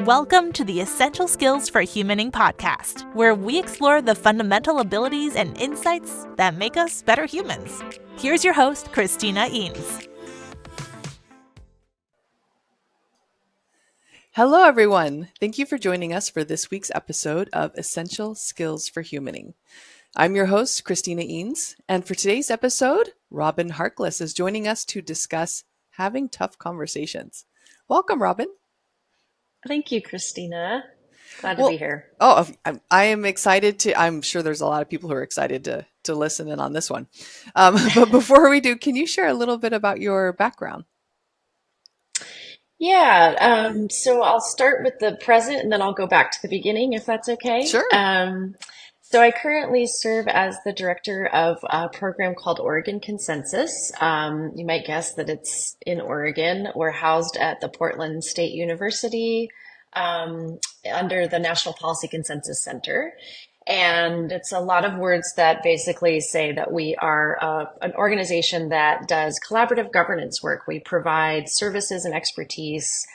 Welcome to the Essential Skills for Humaning podcast, where we explore the fundamental abilities and insights that make us better humans. Here's your host, Christina Eanes. Hello, everyone. Thank you for joining us for this week's episode of Essential Skills for Humaning. I'm your host, Christina Eanes, and for today's episode, Robin Harkless is joining us to discuss having tough conversations. Welcome, Robin. Thank you, Christina. Glad to be here. I am excited to, I'm sure there's a lot of people who are excited to listen in on this one. But before we do, can you share a little bit about your background? So I'll start with the present and then I'll go back to the beginning, if that's okay. Sure. So I currently serve as the director of a program called Oregon Consensus. You might guess that it's in Oregon. We're housed at the Portland State University under the National Policy Consensus Center. And it's a lot of words that basically say that we are an organization that does collaborative governance work. We provide services and expertise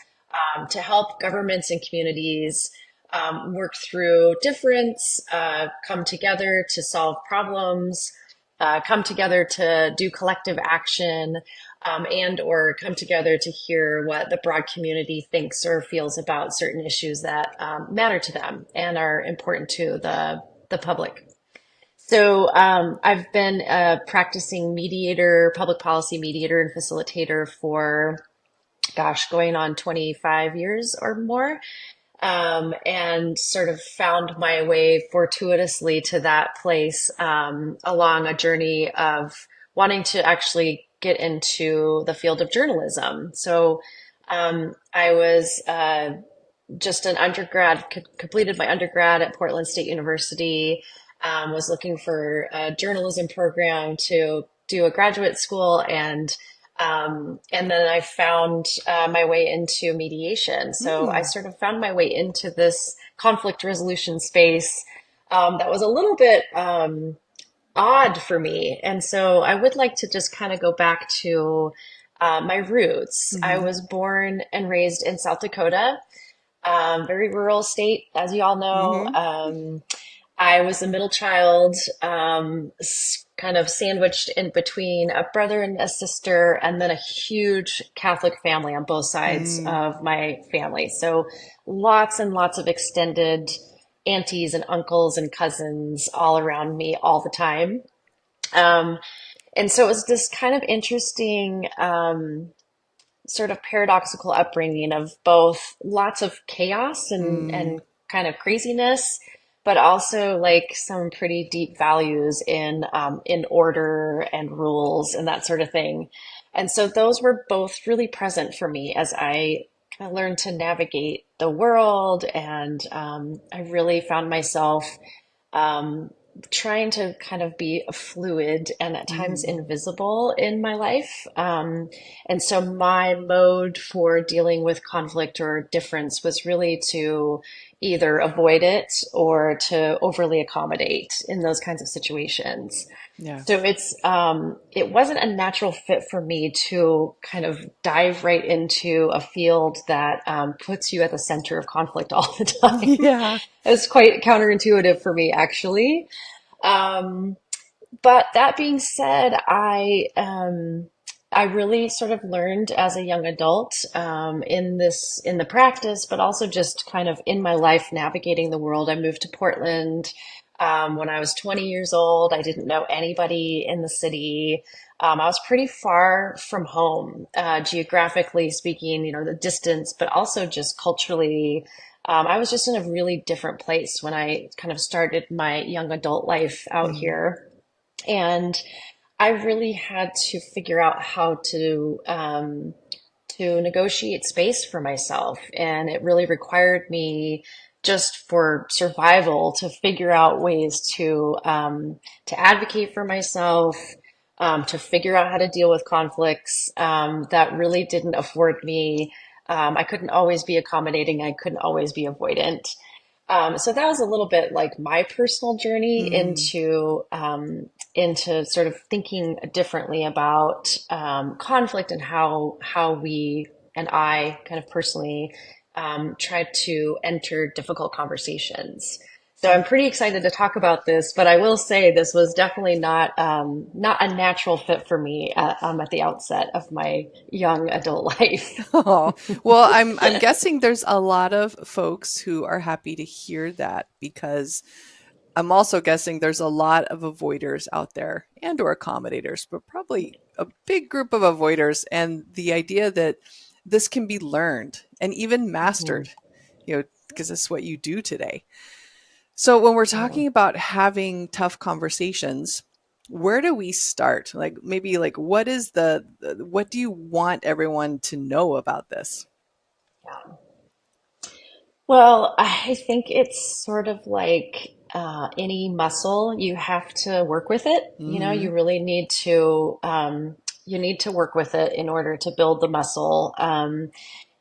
to help governments and communities work through difference, come together to solve problems, come together to do collective action, and or come together to hear what the broad community thinks or feels about certain issues that matter to them and are important to the public. So I've been a practicing mediator, public policy mediator and facilitator for, going on 25 years or more. And sort of found my way fortuitously to that place along a journey of wanting to actually get into the field of journalism. So I was just an undergrad, completed my undergrad at Portland State University, was looking for a journalism program to do a graduate school, and then I found my way into mediation. So I sort of found my way into this conflict resolution space that was a little bit odd for me. And so I would like to just kind of go back to my roots. Mm-hmm. I was born and raised in South Dakota, very rural state, as you all know. Mm-hmm. I was a middle child, kind of sandwiched in between a brother and a sister, and then a huge Catholic family on both sides of my family. So lots and lots of extended aunties and uncles and cousins all around me all the time. And so it was this kind of interesting, sort of paradoxical upbringing of both lots of chaos and kind of craziness, but also like some pretty deep values in order and rules and that sort of thing. And so those were both really present for me as I kind of learned to navigate the world. And I really found myself trying to kind of be fluid and at times invisible in my life. And so my mode for dealing with conflict or difference was really to either avoid it or to overly accommodate in those kinds of situations. Yeah. So it wasn't a natural fit for me to kind of dive right into a field that puts you at the center of conflict all the time. Yeah. It's quite counterintuitive for me, actually. But that being said, I really sort of learned as a young adult in the practice, but also just kind of in my life navigating the world. I moved to Portland when I was 20 years old. I didn't know anybody in the city. I was pretty far from home, geographically speaking, the distance, but also just culturally. I was just in a really different place when I kind of started my young adult life out here. And I really had to figure out how to negotiate space for myself. And it really required me, just for survival, to figure out ways to advocate for myself, to figure out how to deal with conflicts that really didn't afford me. I couldn't always be accommodating. I couldn't always be avoidant. So that was a little bit like my personal journey into sort of thinking differently about conflict and how we and I kind of personally tried to enter difficult conversations. So I'm pretty excited to talk about this, but I will say this was definitely not a natural fit for me at the outset of my young adult life. Oh, well, I'm guessing there's a lot of folks who are happy to hear that, because I'm also guessing there's a lot of avoiders out there and or accommodators, but probably a big group of avoiders. And the idea that this can be learned and even mastered, Mhm. because it's what you do today. So when we're Yeah. talking about having tough conversations, where do we start? Like maybe like what do you want everyone to know about this? Yeah. Well, I think it's sort of like any muscle, you have to work with it. You know, Hmm. you really you need to work with it in order to build the muscle.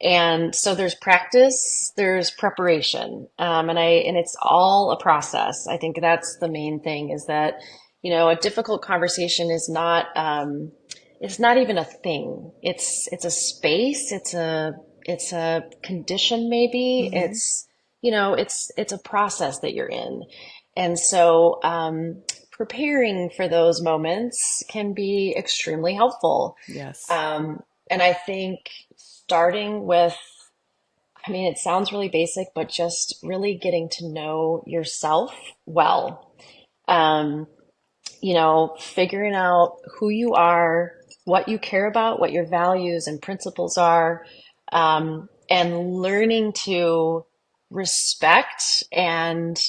And so there's practice, there's preparation, and it's all a process. I think that's the main thing is that, a difficult conversation is not, it's not even a thing. It's a space. It's a condition, maybe. Hmm. It's a process that you're in. And so, preparing for those moments can be extremely helpful. Yes. Um, and I think starting with, I mean, it sounds really basic, but just really getting to know yourself well. Um, Figuring out who you are, what you care about, what your values and principles are, and learning to respect and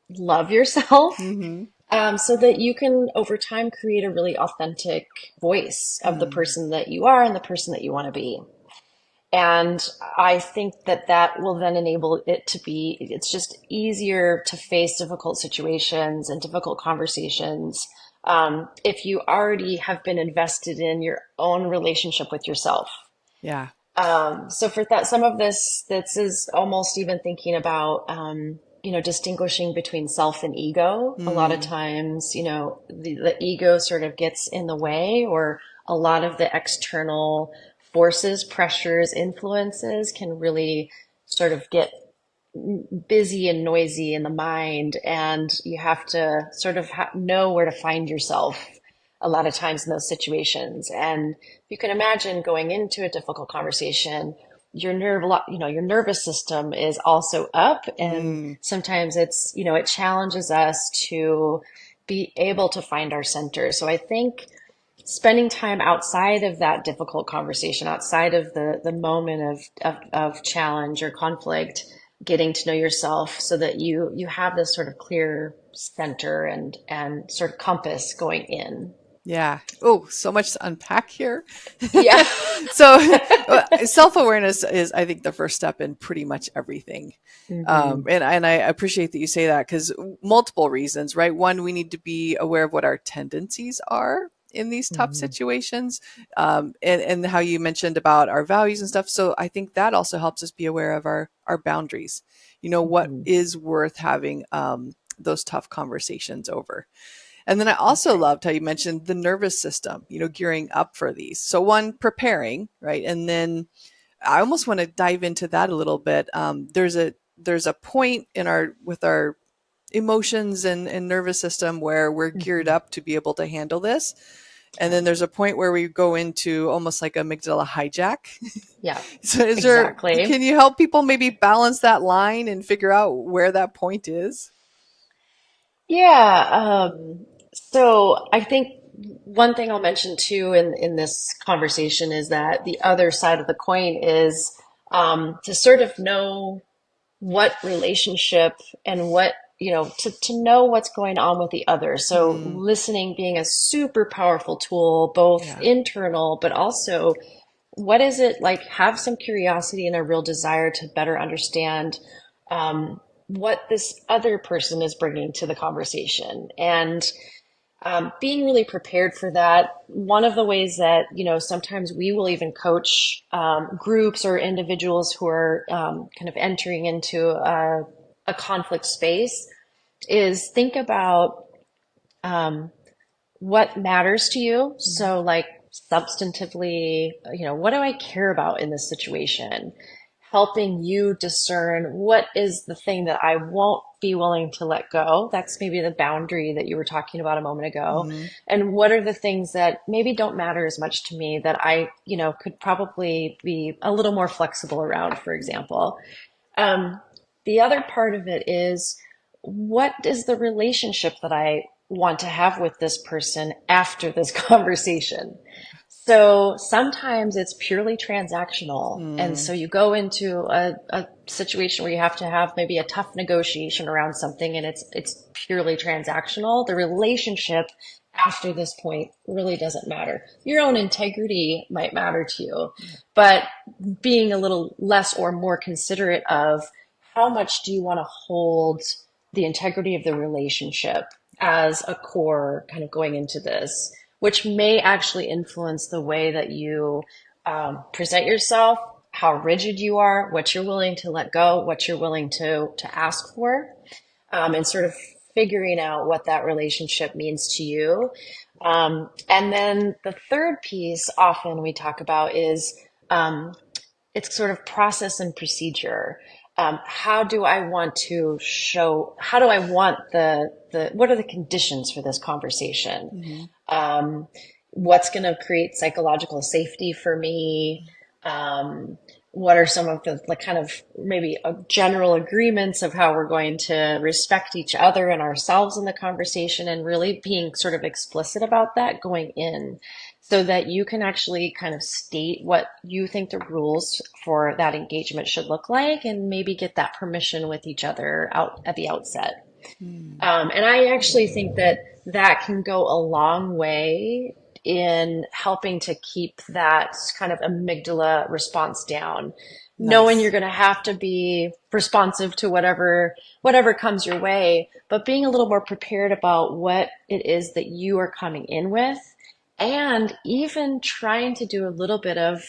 love yourself, Hmm. so that you can, over time, create a really authentic voice of the Mm. person that you are and the person that you want to be. And I think that that will then enable it to be, it's just easier to face difficult situations and difficult conversations, if you already have been invested in your own relationship with yourself. Yeah. So for that, some of this is almost even thinking about, distinguishing between self and ego. A lot of Mm. times, the ego sort of gets in the way, or a lot of the external forces, pressures, influences can really sort of get busy and noisy in the mind, and you have to sort of know where to find yourself a lot of times in those situations. And you can imagine going into a difficult conversation, your nervous system is also up, and Mm. sometimes it challenges us to be able to find our center. So I think spending time outside of that difficult conversation, outside of the moment of challenge or conflict, getting to know yourself so that you have this sort of clear center and sort of compass going in. Yeah. Oh, so much to unpack here. Yeah. So, self awareness is, I think, the first step in pretty much everything. Hmm. And I appreciate that you say that, because multiple reasons, right? One, we need to be aware of what our tendencies are in these tough Hmm. situations, and how you mentioned about our values and stuff. So I think that also helps us be aware of our boundaries. What Hmm. is worth having those tough conversations over. And then I That's also right. loved how you mentioned the nervous system, gearing up for these. So one, preparing, right? And then I almost want to dive into that a little bit. There's a point in our emotions and nervous system where we're geared Hmm. up to be able to handle this. And Yeah. then there's a point where we go into almost like amygdala hijack. Yeah. So Exactly. can you help people maybe balance that line and figure out where that point is? Yeah. So I think one thing I'll mention too in this conversation is that the other side of the coin is, to sort of know what relationship and to know what's going on with the other. So Hmm. listening being a super powerful tool, both Yeah. internal, but also what is it like, have some curiosity and a real desire to better understand, what this other person is bringing to the conversation. And being really prepared for that. One of the ways that, sometimes we will even coach groups or individuals who are kind of entering into a conflict space is think about what matters to you. Mhm. So, like, substantively, what do I care about in this situation? helping you discern what is the thing that I won't be willing to let go. That's maybe the boundary that you were talking about a moment ago. Hmm. And what are the things that maybe don't matter as much to me that I, could probably be a little more flexible around, for example. Um, the other part of it is, what is the relationship that I want to have with this person after this conversation? So sometimes it's purely transactional. And Mm. so you go into a situation where you have to have maybe a tough negotiation around something, and it's purely transactional. The relationship after this point really doesn't matter. Your own integrity might matter to you, but being a little less or more considerate of how much do you want to hold the integrity of the relationship as a core kind of going into this, which may actually influence the way that you present yourself, how rigid you are, what you're willing to let go, what you're willing to ask for, and sort of figuring out what that relationship means to you. And then the third piece often we talk about is um, it's sort of process and procedure. How do I want to show, how do I want what are the conditions for this conversation? Hmm. Um, what's going to create psychological safety for me? Um, what are some of the like kind of maybe general agreements of how we're going to respect each other and ourselves in the conversation, and really being sort of explicit about that going in so that you can actually kind of state what you think the rules for that engagement should look like, and maybe get that permission with each other out at the outset. Mm. And I actually think that that can go a long way in helping to keep that kind of amygdala response down, knowing you're Nice. going to have to be responsive to whatever comes your way, but being a little more prepared about what it is that you are coming in with, and even trying to do a little bit of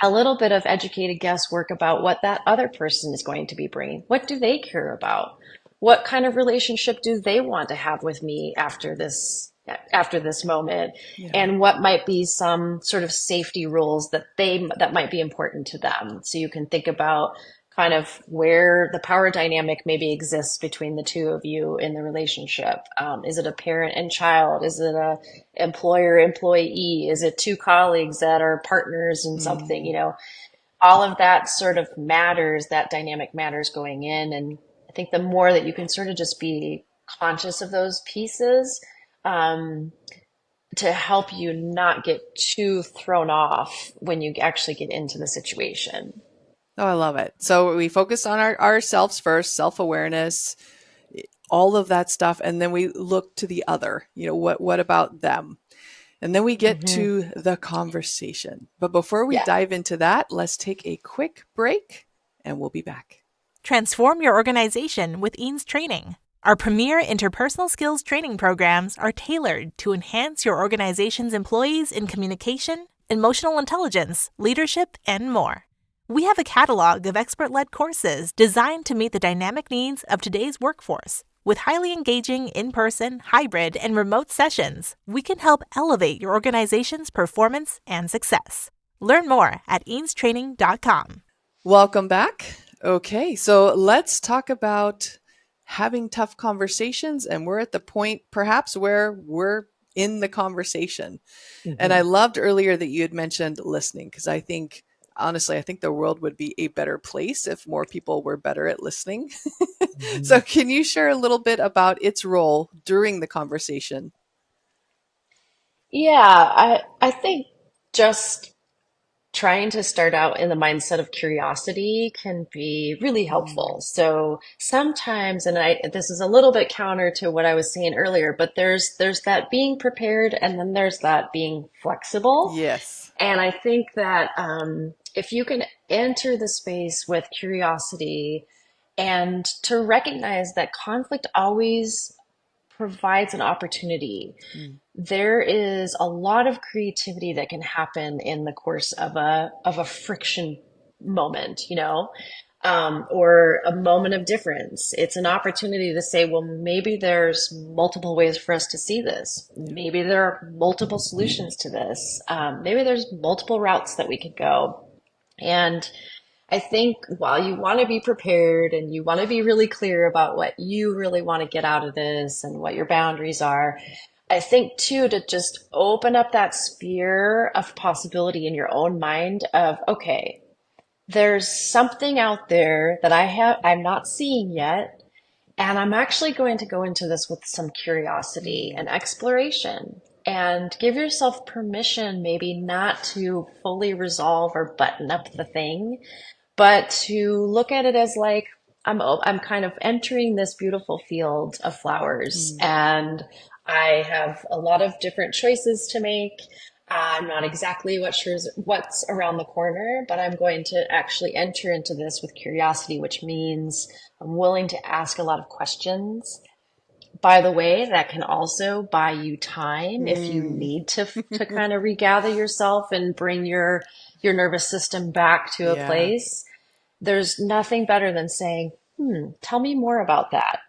educated guesswork about what that other person is going to be bringing. What do they care about? What kind of relationship do they want to have with me after this moment? Yeah. And what might be some sort of safety rules that might be important to them? So you can think about kind of where the power dynamic maybe exists between the two of you in the relationship. Is it a parent and child? Is it a employer employee? Is it two colleagues that are partners in something? Mm. All of that sort of matters. That dynamic matters going in. And I think the more that you can sort of just be conscious of those pieces, um, to help you not get too thrown off when you actually get into the situation. Oh, I love it. So we focus on ourselves first, self-awareness, all of that stuff, and then we look to the other. What about them? And then we get Hmm. to the conversation. But before we Yeah. dive into that, let's take a quick break and we'll be back. Transform your organization with Eanes Training. Our premier interpersonal skills training programs are tailored to enhance your organization's employees in communication, emotional intelligence, leadership, and more. We have a catalog of expert-led courses designed to meet the dynamic needs of today's workforce. With highly engaging in-person, hybrid, and remote sessions, we can help elevate your organization's performance and success. Learn more at eanestraining.com. Welcome back. Okay, so let's talk about having tough conversations, and we're at the point perhaps where we're in the conversation. And I Hmm. loved earlier that you had mentioned listening, because honestly, I think the world would be a better place if more people were better at listening. So Hmm. can you share a little bit about its role during the conversation? Yeah, I think just trying to start out in the mindset of curiosity can be really helpful. Mm. So sometimes, and this is a little bit counter to what I was saying earlier, but there's that being prepared, and then there's that being flexible. Yes. And I think that if you can enter the space with curiosity and to recognize that conflict always provides an opportunity, Mm. there is a lot of creativity that can happen in the course of a friction moment, or a moment of difference. It's an opportunity to say, well, maybe there's multiple ways for us to see this. Yeah. Maybe there are multiple solutions to this. Maybe there's multiple routes that we could go. And I think while you want to be prepared and you want to be really clear about what you really want to get out of this and what your boundaries are, I think too to just open up that sphere of possibility in your own mind of, okay, there's something out there that I'm not seeing yet. And I'm actually going to go into this with some curiosity Mm, and exploration and give yourself permission, maybe not to fully resolve or button up the thing, but to look at it as like, I'm kind of entering this beautiful field of flowers mm. and I have a lot of different choices to make. I'm not exactly what's around the corner, but I'm going to actually enter into this with curiosity, which means I'm willing to ask a lot of questions. By the way, that can also buy you time if you Mm. need to kind of regather yourself and bring your nervous system back to a Yeah. place. There's nothing better than saying, tell me more about that.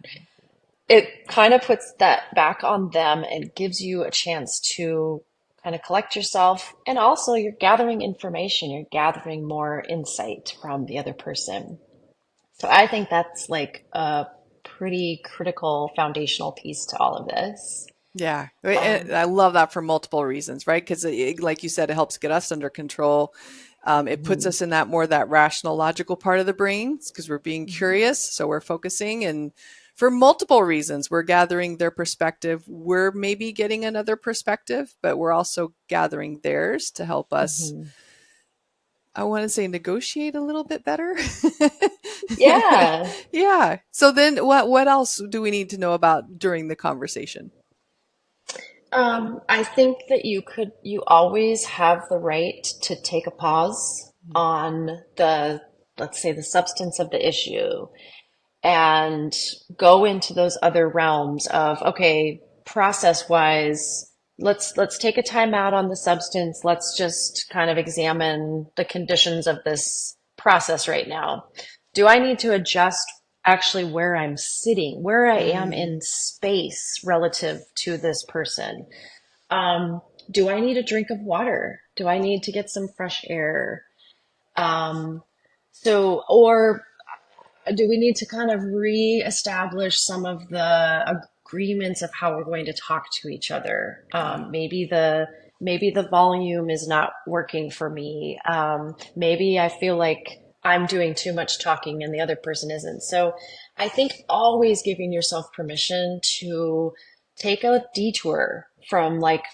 It kind of puts that back on them and gives you a chance to kind of collect yourself. And also, you're gathering information, you're gathering more insight from the other person. So I think that's like a pretty critical foundational piece to all of this. Yeah. And Um, I love that for multiple reasons, right? Because like you said, it helps get us under control. It puts mhm, us in that rational, logical part of the brain because we're being mhm, curious. So we're focusing, and for multiple reasons, we're gathering their perspective. We're maybe getting another perspective, but we're also gathering theirs to help us, mhm. I want to say, negotiate a little bit better. Yeah. Yeah. So then what else do we need to know about during the conversation? I think that you always have the right to take a pause on let's say, the substance of the issue and go into those other realms of, okay, process wise, let's take a time out on the substance. Let's just kind of examine the conditions of this process right now. Do I need to adjust actually where I'm sitting, where I am Mm, in space relative to this person? Um, do I need a drink of water? Do I need to get some fresh air? Um, or do we need to kind of re-establish some of the agreements of how we're going to talk to each other? yeah. Maybe the volume is not working for me. Maybe I feel like I'm doing too much talking and the other person isn't. So I think always giving yourself permission to take a detour from like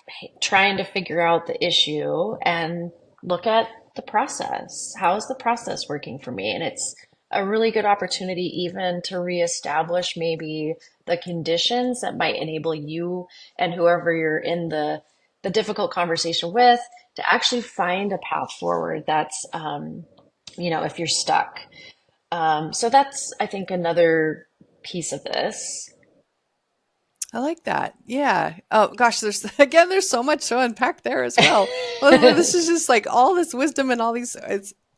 trying to figure out the issue and look at the process. How is the process working for me? And it's a really good opportunity even to reestablish maybe the conditions that might enable you and whoever you're in the difficult conversation with to actually find a path forward that's if you're stuck. So that's, I think, another piece of this. I like that. Yeah. Oh gosh, there's again, there's so much to unpack there as well. Well, this is just like all this wisdom and all these.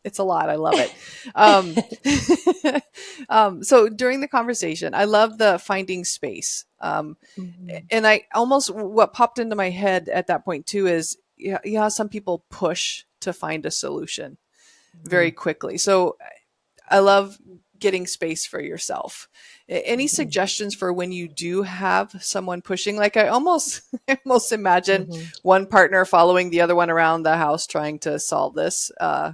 It's a lot. I love it. Um, so during the conversation, I love the finding space. Mhm, And I almost what popped into my head at that point too is yeah, some people push to find a solution very mhm, quickly. So I love getting space for yourself. Any mhm, suggestions for when you do have someone pushing? Like I almost, I almost imagine mhm. one partner following the other one around the house trying to solve this,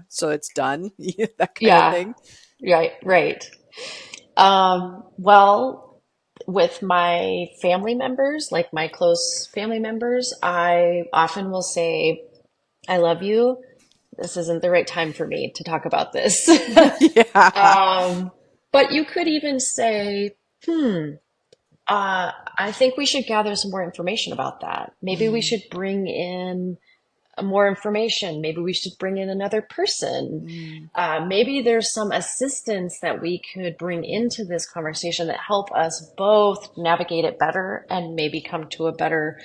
so it's done, that kind of Yeah, thing. right. Well, with my family members, like my close family members, I often will say, I love you. This isn't the right time for me to talk about this. Yeah. Um, but you could even say, I think we should gather some more information about that. Maybe we Mm, should bring in more information. Maybe we should bring in another person. mm, Maybe there's some assistance that we could bring into this conversation that help us both navigate it better and maybe come to a better.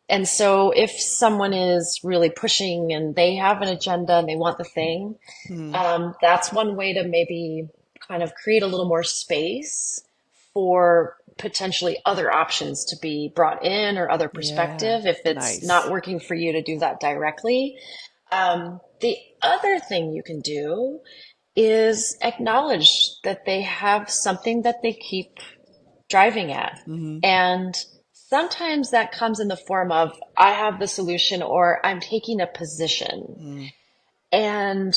And so if someone is really pushing and they have an agenda and they want the thing, mm. that's one way to maybe kind of create a little more space for potentially other options to be brought in or other Yeah. perspective if it's not Nice. working for you to do that directly. The other thing you can do is acknowledge that they have something that they keep driving at. Hmm. And sometimes that comes in the form of, I have the solution or I'm taking a position. Mm. And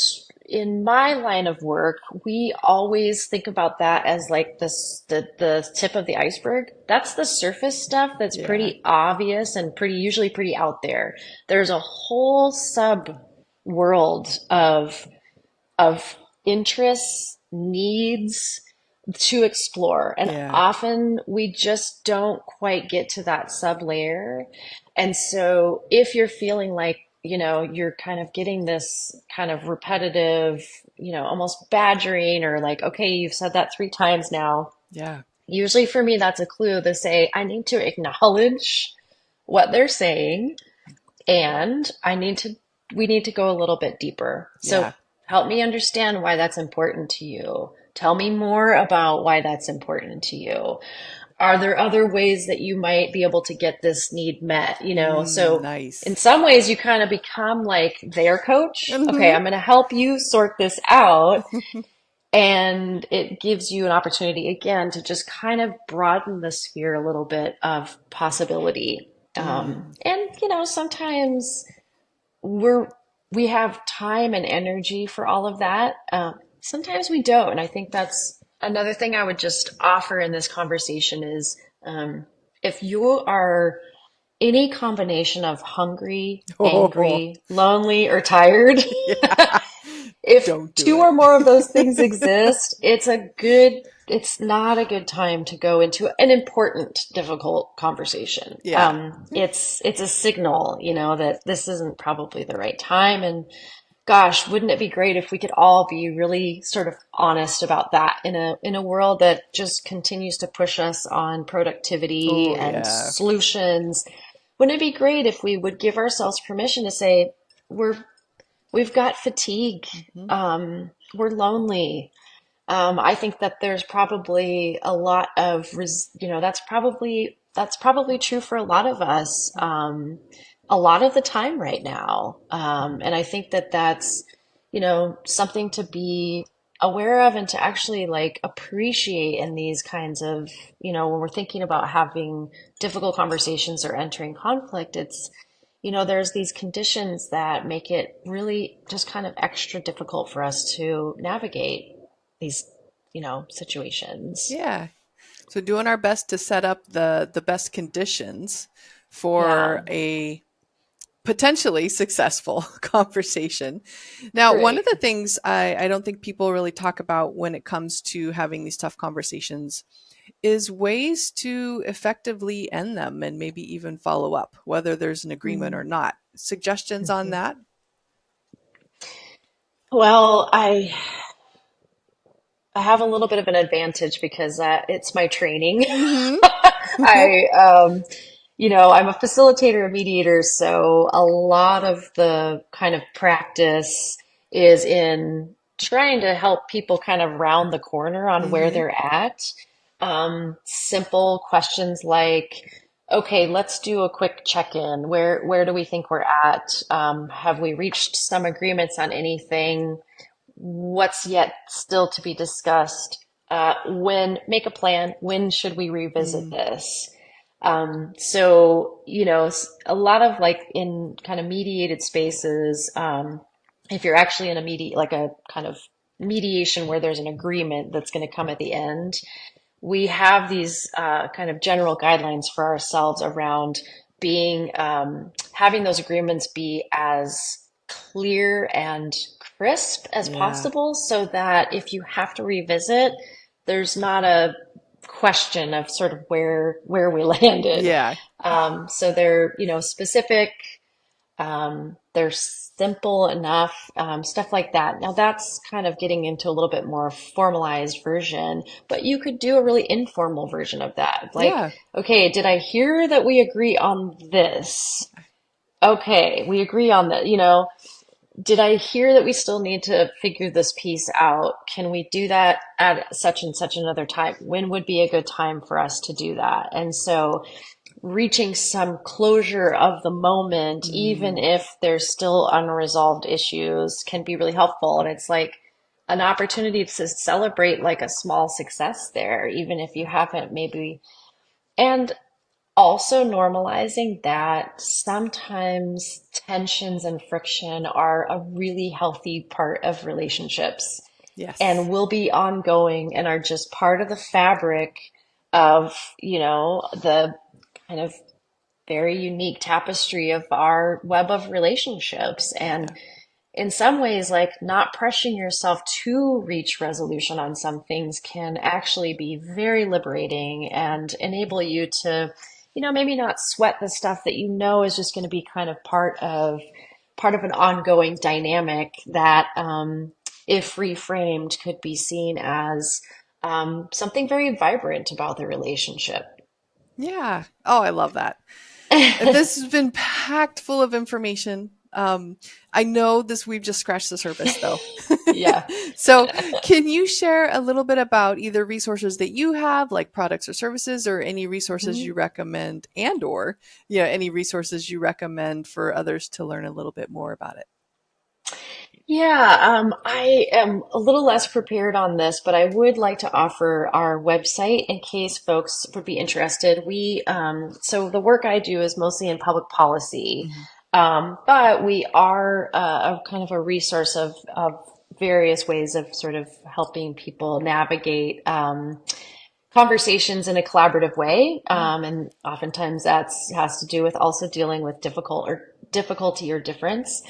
in my line of work, we always think about that as like the tip of the iceberg. That's the surface stuff that's Yeah. pretty obvious and usually pretty out there. There's a whole sub world of interests, needs to explore. And Yeah. often we just don't quite get to that sub layer. And so if you're feeling like, you're kind of getting this kind of repetitive, almost badgering or like, okay, you've said that 3 times now. Yeah. Usually for me, that's a clue to say, I need to acknowledge what they're saying and we need to go a little bit deeper. So Yeah. help me understand why that's important to you. Tell me more about why that's important to you. Are there other ways that you might be able to get this need met? So in Nice. some ways you kind of become like their coach. Okay, Hmm. I'm going to help you sort this out. And it gives you an opportunity again to just kind of broaden the sphere a little bit of possibility. Mm. And sometimes we're we have time and energy for all of that. Sometimes we don't, and I think that's another thing I would just offer in this conversation is if you are any combination of hungry, Oh, angry, lonely, or tired, yeah. if Don't do two it. or more of those things exist, it's not a good time to go into an important, difficult conversation. Yeah. It's a signal, that this isn't probably the right time. And gosh, wouldn't it be great if we could all be really sort of honest about that in a world that just continues to push us on productivity Oh, and yeah. solutions? Wouldn't it be great if we would give ourselves permission to say, we're we've got fatigue. Hmm. We're lonely. I think that there's probably a lot of, that's probably true for a lot of us, a lot of the time right now. And I think that that's, something to be aware of and to actually like appreciate in these kinds of, when we're thinking about having difficult conversations or entering conflict, there's these conditions that make it really just kind of extra difficult for us to navigate these, situations. Yeah. So doing our best to set up the best conditions for Yeah, a potentially successful conversation. Now, one of right. the things I don't think people really talk about when it comes to having these tough conversations is ways to effectively end them and maybe even follow up, whether there's an agreement or not. Suggestions on Mhm. that? Well, I have a little bit of an advantage because it's my training. Hmm. I I'm a facilitator, a mediator, so a lot of the kind of practice is in trying to help people kind of round the corner on where Hmm. they're at. Simple questions like, okay, let's do a quick check-in. Where do we think we're at? Have we reached some agreements on anything? What's yet still to be discussed? When make a plan? When should we revisit Mm. this? So, a lot of like in kind of mediated spaces, if you're actually in like a kind of mediation where there's an agreement that's going to come at the end, we have these kind of general guidelines for ourselves around having those agreements be as clear and crisp as Yeah. possible so that if you have to revisit, there's not a question of sort of where we landed. Yeah. So they're, specific, they're simple enough, stuff like that. Now that's kind of getting into a little bit more formalized version, but you could do a really informal version of that. Like, Yeah. okay, did I hear that we agree on this? Okay, we agree on that. Did I hear that we still need to figure this piece out? Can we do that at such and such another time? When would be a good time for us to do that? And so reaching some closure of the moment, even Mm. if there's still unresolved issues, can be really helpful. And it's like, an opportunity to celebrate like a small success there, even if you haven't maybe. And also normalizing that sometimes tensions and friction are a really healthy part of relationships and Yes. will be ongoing and are just part of the fabric of, the kind of very unique tapestry of our web of relationships. And Yeah. in some ways, like not pressuring yourself to reach resolution on some things can actually be very liberating and enable you to, maybe not sweat the stuff that is just going to be kind of part of an ongoing dynamic that, if reframed, could be seen as something very vibrant about the relationship. Yeah. Oh, I love that. This has been packed full of information. I know we've just scratched the surface though. Yeah. So, can you share a little bit about either resources that you have, like products or services, or any resources Mhm. you recommend, or any resources you recommend for others to learn a little bit more about it? Yeah, I am a little less prepared on this, but I would like to offer our website in case folks would be interested. So the work I do is mostly in public policy, Mhm. but we are a kind of a resource of various ways of sort of helping people navigate conversations in a collaborative way. Yeah. And oftentimes that's has to do with also dealing with difficulty or difference.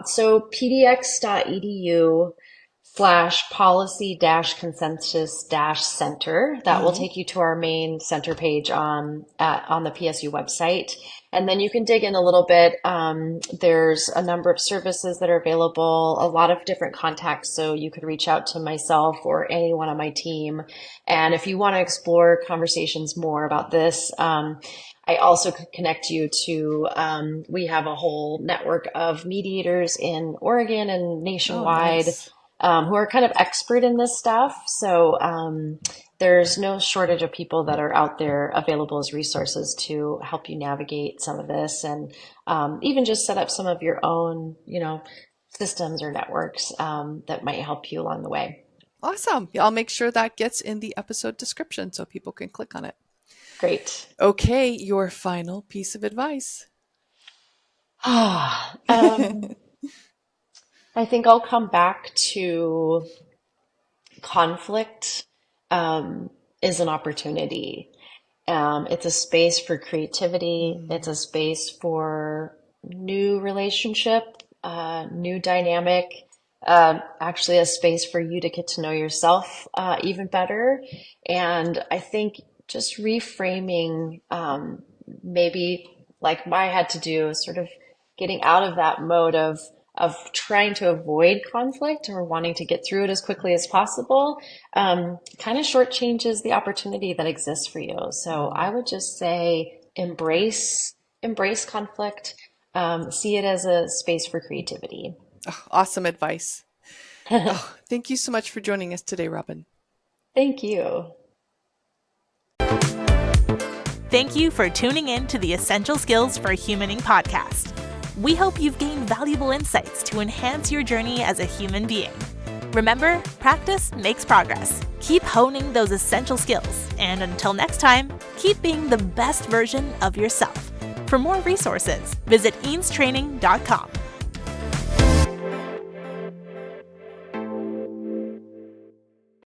So pdx.edu/policy-consensus-center. That will Hmm. take you to our main center page on the PSU website. And then you can dig in a little bit. There's a number of services that are available, a lot of different contacts. So you could reach out to myself or anyone on my team. And if you want to explore conversations more about this, I also could connect you to, we have a whole network of mediators in Oregon and Oh, nationwide, nice. who are kind of expert in this stuff. So there's no shortage of people that are out there available as resources to help you navigate some of this and even just set up some of your own, systems or networks that might help you along the way. Awesome. Yeah, I'll make sure that gets in the episode description so people can click on it. Great. Okay, your final piece of advice. I think I'll come back to conflict is an opportunity. It's a space for creativity. It's Mm, a space for new relationship, new dynamic, actually a space for you to get to know yourself even better. And I think just reframing, maybe like I had to do, sort of getting out of that mode of trying to avoid conflict or wanting to get through it as quickly as possible, kind of shortchanges the opportunity that exists for you. So I mm. would just say embrace conflict, see it as a space for creativity. Oh, awesome advice. Oh, thank you so much for joining us today, Robin. Thank you. Thank you for tuning in to the Essential Skills for Humaning podcast. We hope you've gained valuable insights to enhance your journey as a human being. Remember, practice makes progress. Keep honing those essential skills, and until next time, keep being the best version of yourself. For more resources, visit eanestraining.com.